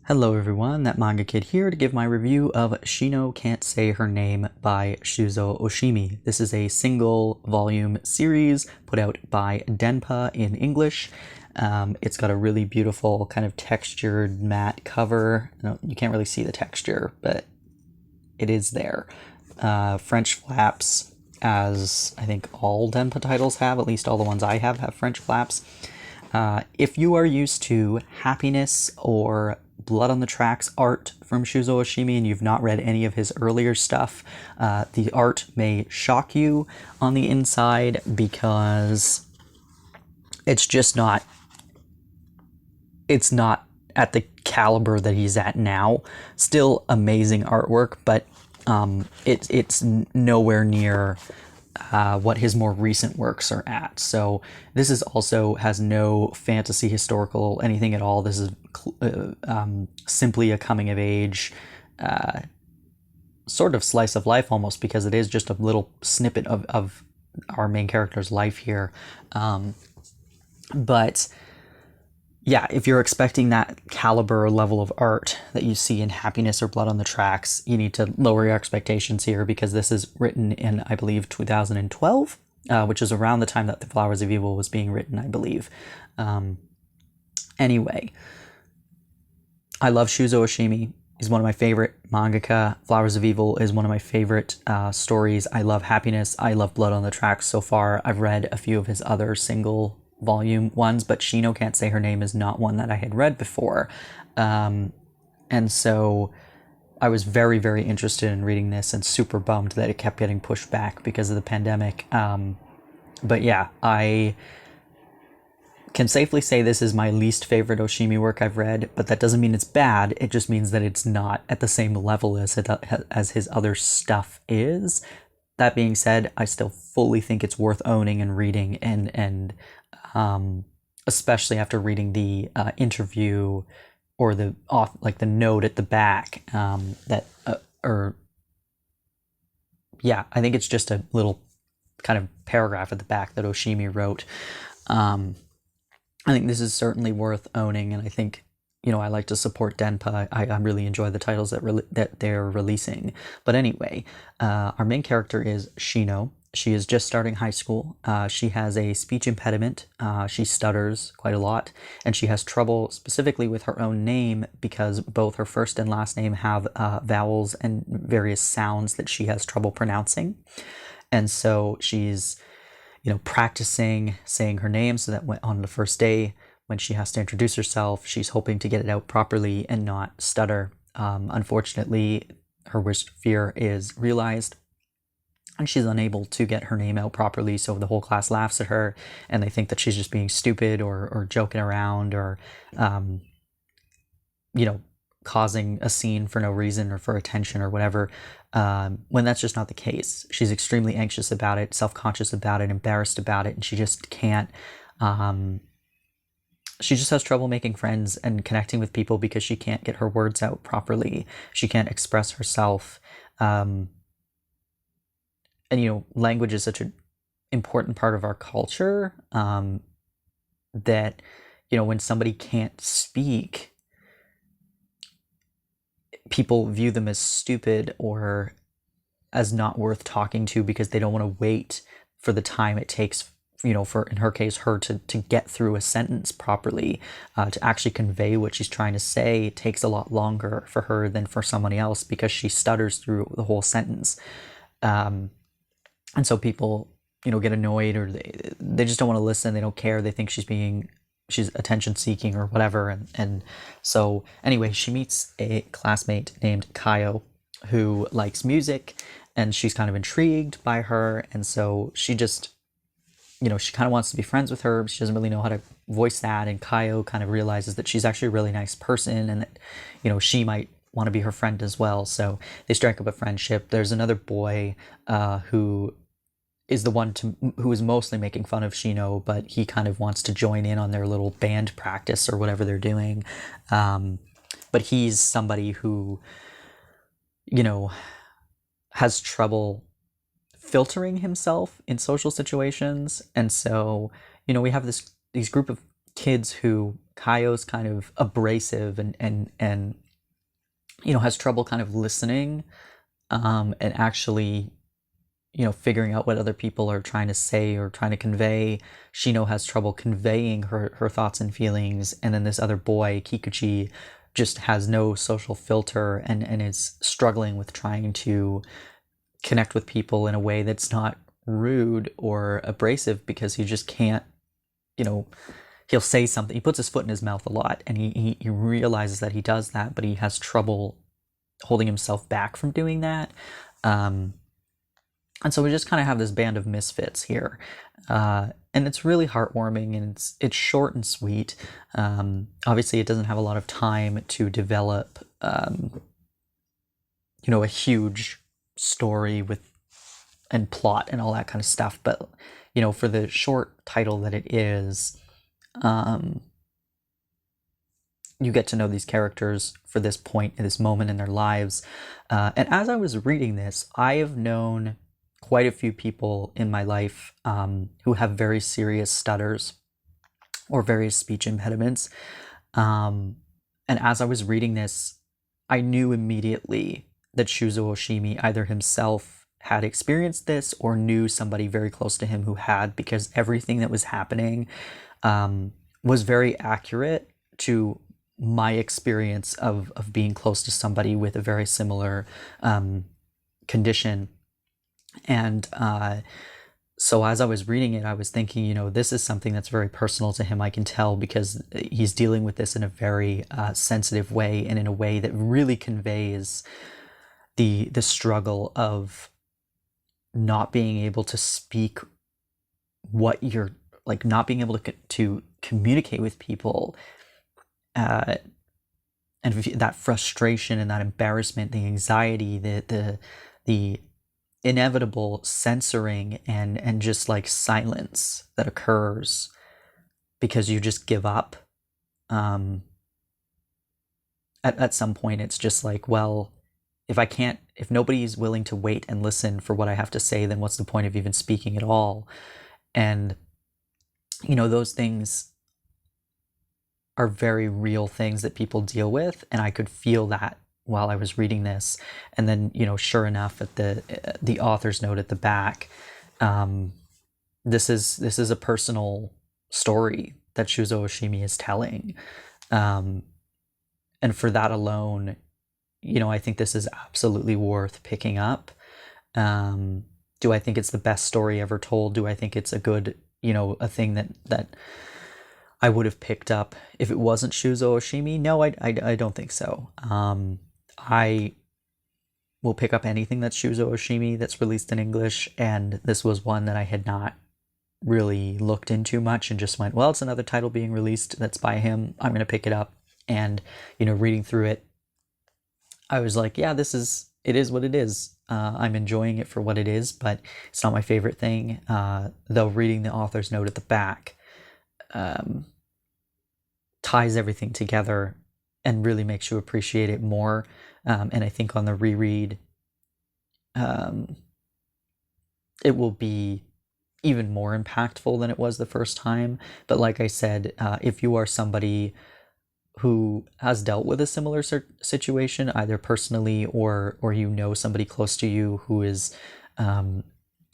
Hello everyone, that Manga Kid here to give my review of Shino Can't Say Her Name by Shuzo Oshimi. This is a single volume series put out by Denpa in English. It's got a really beautiful kind of textured matte cover. No, you can't really see the texture, but it is there. French flaps, as I think all Denpa titles have, at least all the ones I have French flaps. If you are used to happiness or Blood on the Tracks art from Shuzo Oshimi and you've not read any of his earlier stuff, the art may shock you on the inside because it's just not, it's not at the caliber that he's at now. Still amazing artwork, but it's nowhere near what his more recent works are at. So this is also has no fantasy, historical, anything at all. This is simply a coming of age sort of slice of life almost, because it is just a little snippet of our main character's life here. But yeah, if you're expecting that caliber level of art that you see in Happiness or Blood on the Tracks, you need to lower your expectations here, because this is written in, I believe, 2012, which is around the time that The Flowers of Evil was being written, I believe. Anyway, I love Shuzo Oshimi. He's one of my favorite mangaka. Flowers of Evil is one of my favorite stories. I love Happiness. I love Blood on the Tracks so far. I've read a few of his other single volume ones, but Shino Can't Say Her Name is not one that I had read before. And so I was very, very interested in reading this and super bummed that it kept getting pushed back because of the pandemic. But yeah, I can safely say this is my least favorite Oshimi work I've read, but that doesn't mean it's bad. It just means that it's not at the same level as his other stuff is. That being said, I still fully think it's worth owning and reading, and especially after reading the interview or the note at the back I think it's just a little kind of paragraph at the back that Oshimi wrote. I think this is certainly worth owning, and I think, I like to support Denpa. I really enjoy the titles that they're releasing. But anyway, our main character is Shino. She is just starting high school. She has a speech impediment. She stutters quite a lot, and she has trouble specifically with her own name because both her first and last name have vowels and various sounds that she has trouble pronouncing. And so she's practicing saying her name so that on the first day, when she has to introduce herself, she's hoping to get it out properly and not stutter. Unfortunately, her worst fear is realized, and she's unable to get her name out properly, so the whole class laughs at her, and they think that she's just being stupid or joking around or, causing a scene for no reason or for attention or whatever, when that's just not the case. She's extremely anxious about it, self-conscious about it, embarrassed about it, and she just can't, she just has trouble making friends and connecting with people because she can't get her words out properly. She can't express herself. And, language is such an important part of our culture, that, when somebody can't speak, people view them as stupid or as not worth talking to because they don't want to wait for the time it takes, for, in her case, her to get through a sentence properly, to actually convey what she's trying to say takes a lot longer for her than for somebody else because she stutters through the whole sentence. And so people, get annoyed, or they just don't want to listen. They don't care. They think she's attention seeking or whatever. And so anyway, she meets a classmate named Kayo who likes music, and she's kind of intrigued by her. And so she just, she kind of wants to be friends with her. She doesn't really know how to voice that. And Kayo kind of realizes that she's actually a really nice person and that, she might want to be her friend as well. So they strike up a friendship. There's another boy who is the one who is mostly making fun of Shino, but he kind of wants to join in on their little band practice or whatever they're doing. But he's somebody who, has trouble filtering himself in social situations. And so, we have these group of kids who Kaio's kind of abrasive and has trouble kind of listening, and actually, figuring out what other people are trying to say or trying to convey. Shino has trouble conveying her thoughts and feelings, and then this other boy, Kikuchi, just has no social filter and is struggling with trying to connect with people in a way that's not rude or abrasive, because he just can't, he'll say something, he puts his foot in his mouth a lot, and he realizes that he does that, but he has trouble holding himself back from doing that. And so we just kind of have this band of misfits here. And it's really heartwarming, and it's short and sweet. Obviously, it doesn't have a lot of time to develop, a huge story and plot and all that kind of stuff. But, for the short title that it is, you get to know these characters for this point, at this moment in their lives. And as I was reading this, I have known quite a few people in my life who have very serious stutters or various speech impediments. And as I was reading this, I knew immediately that Shuzo Oshimi either himself had experienced this or knew somebody very close to him who had, because everything that was happening was very accurate to my experience of being close to somebody with a very similar condition. And so as I was reading it, I was thinking, this is something that's very personal to him. I can tell, because he's dealing with this in a very sensitive way, and in a way that really conveys the struggle of not being able to speak what you're like, not being able to communicate with people, and that frustration and that embarrassment, the anxiety, the inevitable censoring and just like silence that occurs because you just give up. At some point, it's just like, well, if nobody's willing to wait and listen for what I have to say, then what's the point of even speaking at all? And those things are very real things that people deal with, and I could feel that while I was reading this. And then, sure enough, at the author's note at the back, this is a personal story that Shuzo Oshimi is telling, and for that alone, I think this is absolutely worth picking up. Do I think it's the best story ever told? Do I think it's a good, a thing that I would have picked up if it wasn't Shuzo Oshimi? No, I don't think so. I will pick up anything that's Shuzo Oshimi that's released in English, and this was one that I had not really looked into much, and just went, well, it's another title being released that's by him, I'm going to pick it up. And, reading through it, I was like, yeah, it is what it is. I'm enjoying it for what it is, but it's not my favorite thing. Though reading the author's note at the back ties everything together and really makes you appreciate it more. And I think on the reread, it will be even more impactful than it was the first time. But like I said, if you are somebody who has dealt with a similar situation, either personally or somebody close to you who is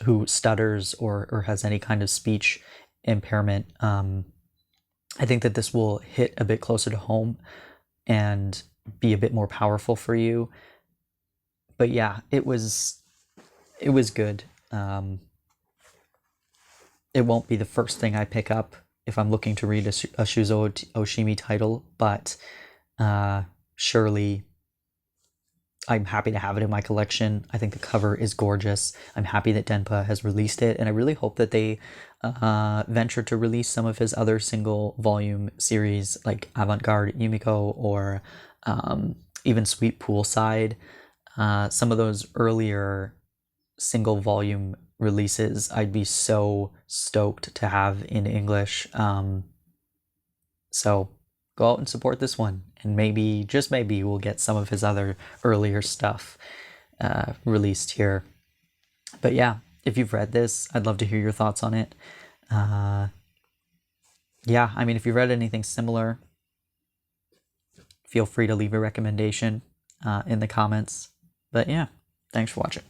who stutters or has any kind of speech impairment, I think that this will hit a bit closer to home and be a bit more powerful for you. But yeah, it was good. It won't be the first thing I pick up if I'm looking to read a Shuzo Oshimi title, but surely I'm happy to have it in my collection. I think the cover is gorgeous. I'm happy that Denpa has released it, and I really hope that they venture to release some of his other single volume series, like Avant-Garde Yumiko, or even Sweet Poolside. Some of those earlier single volume releases I'd be so stoked to have in English. So go out and support this one, and maybe, just maybe, we'll get some of his other earlier stuff released here. But yeah, if you've read this, I'd love to hear your thoughts on it. Yeah, I mean, if you've read anything similar, feel free to leave a recommendation in the comments. But yeah, thanks for watching.